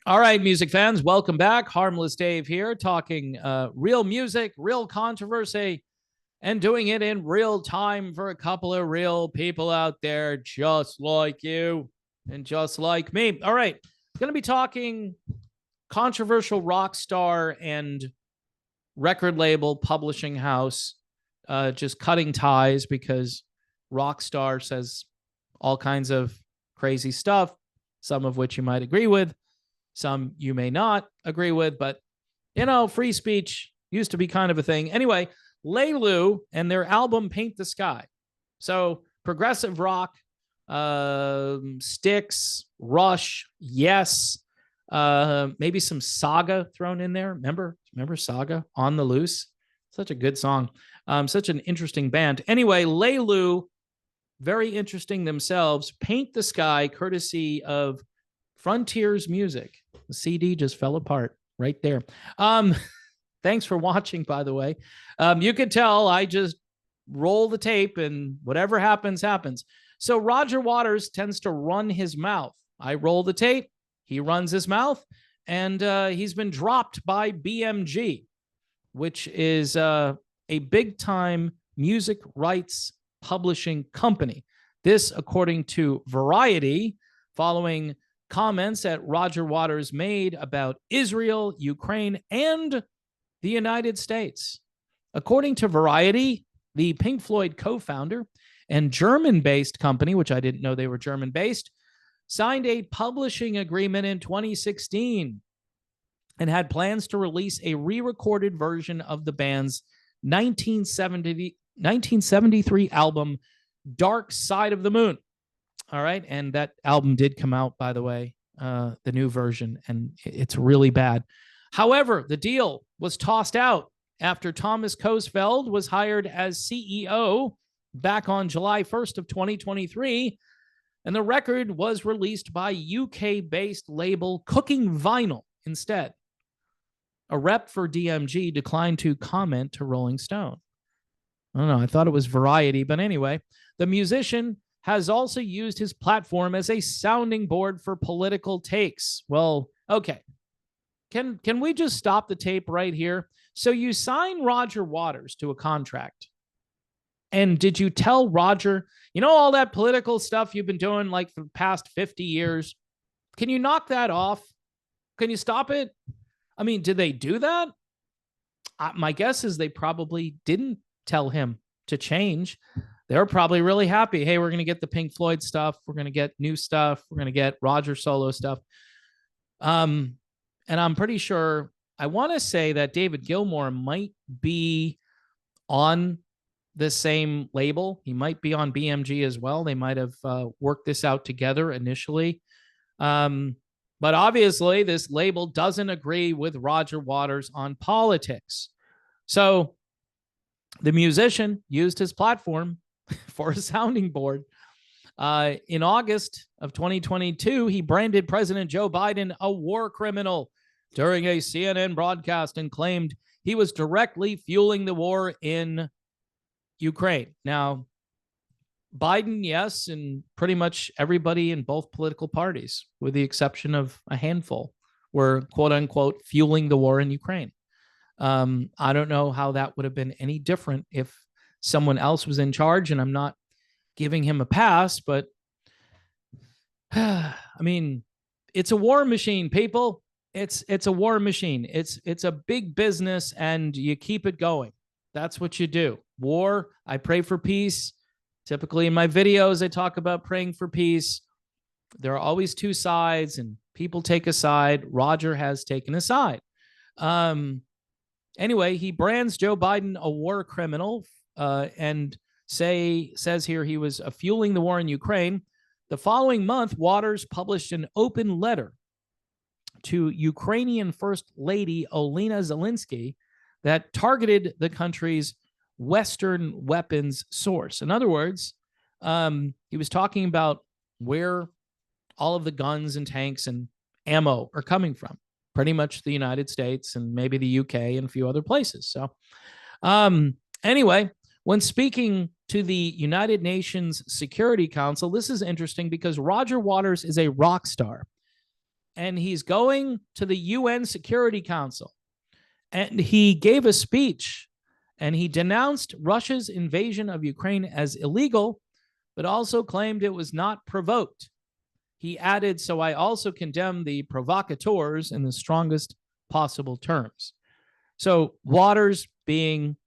All right, music fans, welcome back. Harmless Dave here, talking real music, real controversy, and doing it in real time for a couple of real people out there just like you and just like me. All right, going to be talking controversial rock star and record label publishing house just cutting ties because Rockstar says all kinds of crazy stuff, some of which you might agree with, some you may not agree with, but free speech used to be kind of a thing. Anyway, Laylu and their album Paint the Sky. So progressive rock, Styx, Rush, Yes, maybe some Saga thrown in there. Remember Saga on the Loose? Such a good song. Such an interesting band. Anyway, Laylu, very interesting themselves. Paint the Sky, courtesy of Frontiers Music. The CD just fell apart right there. Thanks for watching, by the way. You could tell I just roll the tape and whatever happens, happens. So Roger Waters tends to run his mouth. I roll the tape, he runs his mouth, and he's been dropped by BMG, which is a big-time music rights publishing company. This, according to Variety, following comments that Roger Waters made about Israel, Ukraine, and the United States. According to Variety, the Pink Floyd co-founder and German-based company, which I didn't know they were German-based, signed a publishing agreement in 2016 and had plans to release a re-recorded version of the band's 1973 album, Dark Side of the Moon. All right. And that album did come out, by the way, the new version, and it's really bad. However, the deal was tossed out after Thomas Koesfeld was hired as CEO back on July 1st of 2023, and the record was released by UK-based label Cooking Vinyl instead. A rep for DMG declined to comment to Rolling Stone. I don't know. I thought it was Variety, but anyway, the musician has also used his platform as a sounding board for political takes. Well, okay. Can we just stop the tape right here? So you sign Roger Waters to a contract. And did you tell Roger, all that political stuff you've been doing like for the past 50 years? Can you knock that off? Can you stop it? I mean, did they do that? My guess is they probably didn't tell him to change. They're probably really happy. Hey, we're going to get the Pink Floyd stuff. We're going to get new stuff. We're going to get Roger solo stuff. And I'm pretty sure, I want to say that David Gilmour might be on the same label. He might be on BMG as well. They might have worked this out together initially. But obviously, this label doesn't agree with Roger Waters on politics. So the musician used his platform for a sounding board. In August of 2022, he branded President Joe Biden a war criminal during a CNN broadcast and claimed he was directly fueling the war in Ukraine. Now, Biden, yes, and pretty much everybody in both political parties, with the exception of a handful, were quote unquote fueling the war in Ukraine. I don't know how that would have been any different if someone else was in charge, and I'm not giving him a pass, but I mean, it's a war machine, people. It's a war machine. It's a big business, and you keep it going. That's what you do. War, I pray for peace. Typically in my videos, I talk about praying for peace. There are always two sides, and people take a side. Roger has taken a side. Anyway, he brands Joe Biden a war criminal and says here he was fueling the war in Ukraine. The following month, Waters published an open letter to Ukrainian First Lady Olena Zelensky that targeted the country's Western weapons source. In other words, he was talking about where all of the guns and tanks and ammo are coming from. Pretty much the United States and maybe the UK and a few other places. So anyway, when speaking to the United Nations Security Council, this is interesting because Roger Waters is a rock star. and he's going to the UN Security Council. And he gave a speech and he denounced Russia's invasion of Ukraine as illegal, but also claimed it was not provoked. He added, "So I also condemn the provocateurs in the strongest possible terms." So Waters being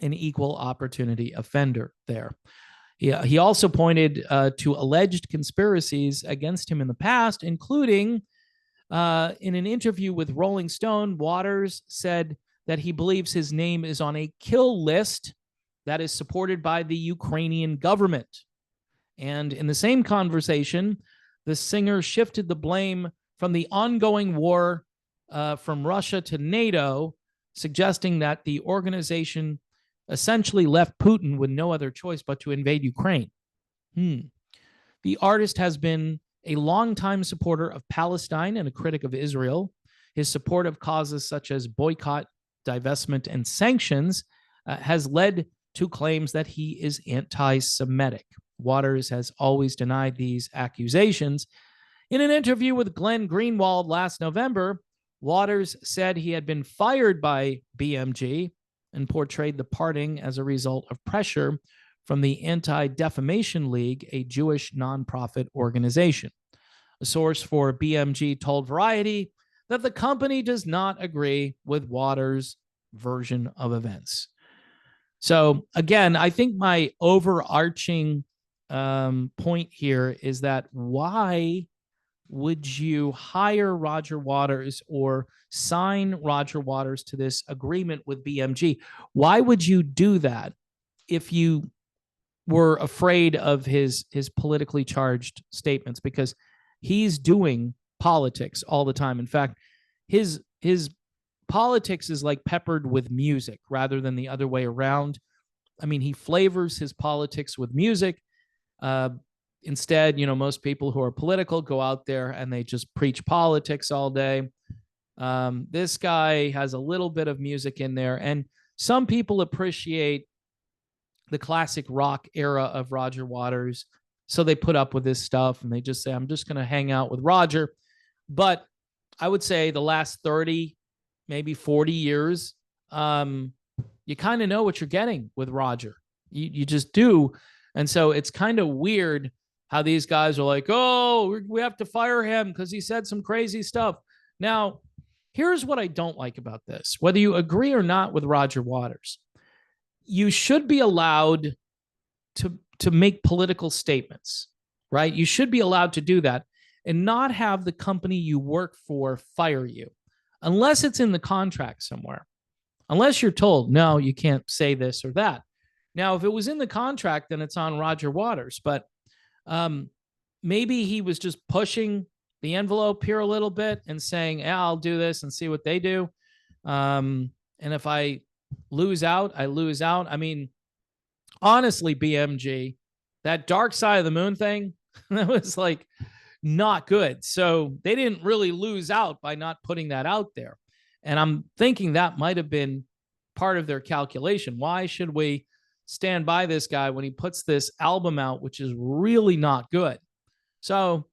an equal opportunity offender there. He also pointed to alleged conspiracies against him in the past, including in an interview with Rolling Stone, Waters said that he believes his name is on a kill list that is supported by the Ukrainian government. And in the same conversation, the singer shifted the blame from the ongoing war from Russia to NATO, suggesting that the organization essentially left Putin with no other choice but to invade Ukraine. The artist has been a longtime supporter of Palestine and a critic of Israel. His support of causes such as boycott, divestment, and sanctions has led to claims that he is anti-Semitic. Waters has always denied these accusations. In an interview with Glenn Greenwald last November, Waters said he had been fired by BMG and portrayed the parting as a result of pressure from the Anti-Defamation League, a Jewish nonprofit organization. A source for BMG told Variety that the company does not agree with Waters' version of events. So again, I think my overarching point here is that why would you hire Roger Waters or sign Roger Waters to this agreement with BMG? Why would you do that if you were afraid of his politically charged statements? Because he's doing politics all the time. In fact, his politics is like peppered with music rather than the other way around. I mean, he flavors his politics with music. Instead, most people who are political go out there and they just preach politics all day. This guy has a little bit of music in there, and some people appreciate the classic rock era of Roger Waters, so they put up with this stuff and they just say, "I'm just going to hang out with Roger." But I would say the last 30, maybe 40 years, you kind of know what you're getting with Roger. You just do. And so it's kind of weird how these guys are like, "Oh, we have to fire him because he said some crazy stuff." Now, here's what I don't like about this. Whether you agree or not with Roger Waters, you should be allowed to make political statements, right? You should be allowed to do that and not have the company you work for fire you, unless it's in the contract somewhere, unless you're told, no, you can't say this or that. Now, if it was in the contract, then it's on Roger Waters, but maybe he was just pushing the envelope here a little bit and saying, "Yeah, I'll do this and see what they do. And if I lose out, I lose out." I mean, honestly, BMG, that Dark Side of the Moon thing, that was like not good. So they didn't really lose out by not putting that out there. And I'm thinking that might have been part of their calculation. Why should we stand by this guy when he puts this album out, which is really not good? So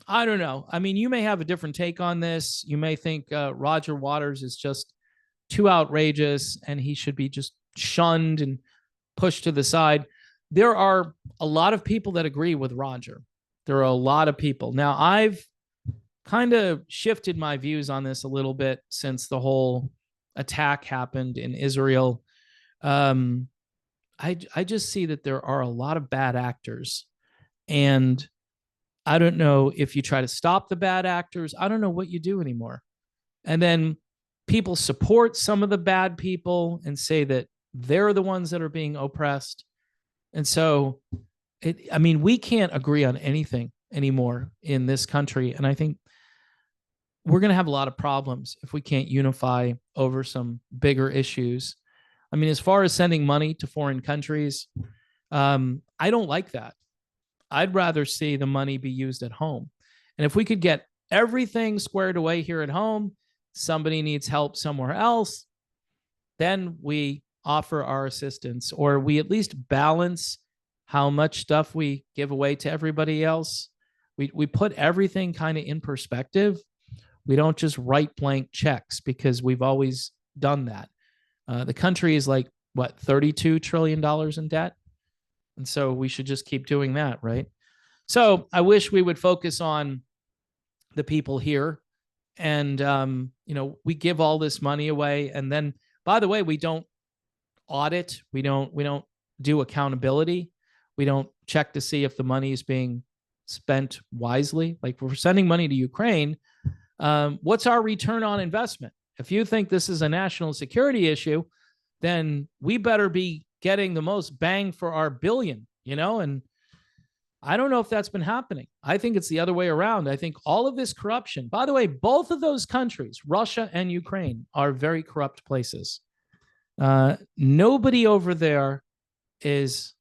I don't know. I mean, you may have a different take on this. You may think Roger Waters is just too outrageous and he should be just shunned and pushed to the side. There are a lot of people that agree with Roger. There are a lot of people. Now, I've kind of shifted my views on this a little bit since the whole attack happened in Israel. I just see that there are a lot of bad actors, and I don't know if you try to stop the bad actors. I don't know what you do anymore. And then people support some of the bad people and say that they're the ones that are being oppressed. And so, we can't agree on anything anymore in this country. And I think we're going to have a lot of problems if we can't unify over some bigger issues. I mean, as far as sending money to foreign countries, I don't like that. I'd rather see the money be used at home. And if we could get everything squared away here at home, somebody needs help somewhere else, then we offer our assistance, or we at least balance how much stuff we give away to everybody else. we put everything kind of in perspective. We don't just write blank checks because we've always done that. The country is like, what, $32 trillion in debt? And so we should just keep doing that, right? So I wish we would focus on the people here. And, we give all this money away. And then, by the way, we don't audit. We don't do accountability. We don't check to see if the money is being spent wisely. Like, if we're sending money to Ukraine, what's our return on investment? If you think this is a national security issue, then we better be getting the most bang for our billion, and I don't know if that's been happening. I think it's the other way around. I think all of this corruption, by the way, both of those countries, Russia and Ukraine, are very corrupt places. Nobody over there is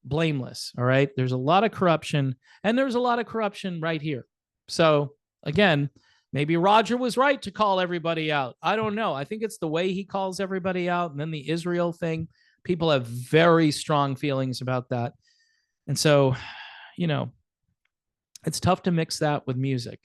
blameless. All right. There's a lot of corruption, and there's a lot of corruption right here. So again, maybe Roger was right to call everybody out. I don't know. I think it's the way he calls everybody out. And then the Israel thing, people have very strong feelings about that. And so, it's tough to mix that with music.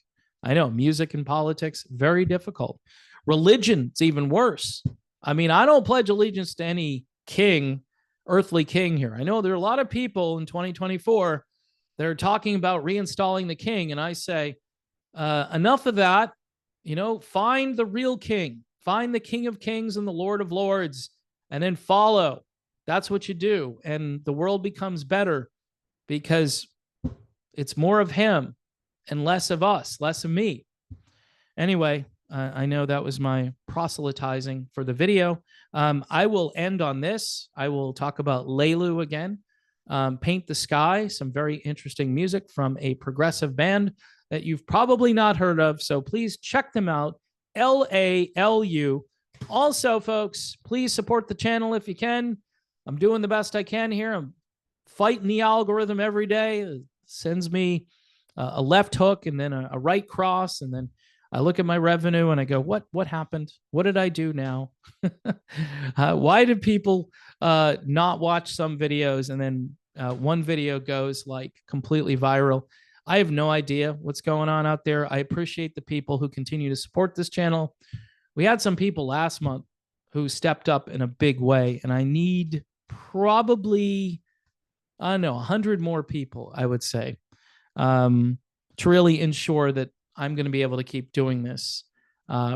I know music and politics, very difficult. Religion, it's even worse. I mean, I don't pledge allegiance to any king, earthly king here. I know there are a lot of people in 2024 that are talking about reinstalling the king. And I say, enough of that. Find the real king, find the King of Kings and the Lord of Lords, and then follow. That's what you do. And the world becomes better because it's more of him and less of us, less of me. Anyway, I know that was my proselytizing for the video. I will end on this. I will talk about Leilu again. Paint the Sky, some very interesting music from a progressive band that you've probably not heard of. So please check them out. LALU. Also, folks, please support the channel if you can. I'm doing the best I can here. I'm fighting the algorithm every day. It sends me a left hook and then a right cross. And then I look at my revenue and I go, what happened? What did I do now? Why did people not watch some videos and then one video goes like completely viral? I have no idea what's going on out there. I appreciate the people who continue to support this channel. We had some people last month who stepped up in a big way, and I need probably, I don't know, 100 more people, I would say, to really ensure that I'm going to be able to keep doing this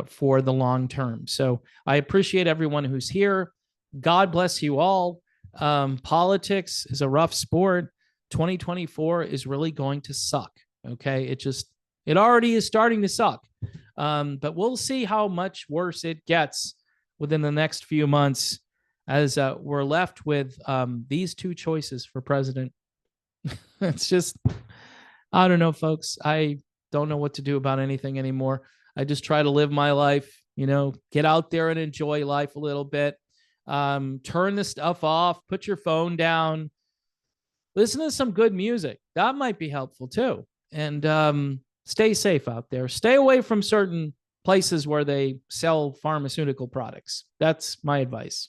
for the long term. So I appreciate everyone who's here. God bless you all. Politics is a rough sport. 2024 is really going to suck. Okay. It already is starting to suck. But we'll see how much worse it gets within the next few months as we're left with these two choices for president. It's just, I don't know, folks. I don't know what to do about anything anymore. I just try to live my life, get out there and enjoy life a little bit. Turn the stuff off, put your phone down, listen to some good music. That might be helpful too. And stay safe out there. Stay away from certain places where they sell pharmaceutical products. That's my advice.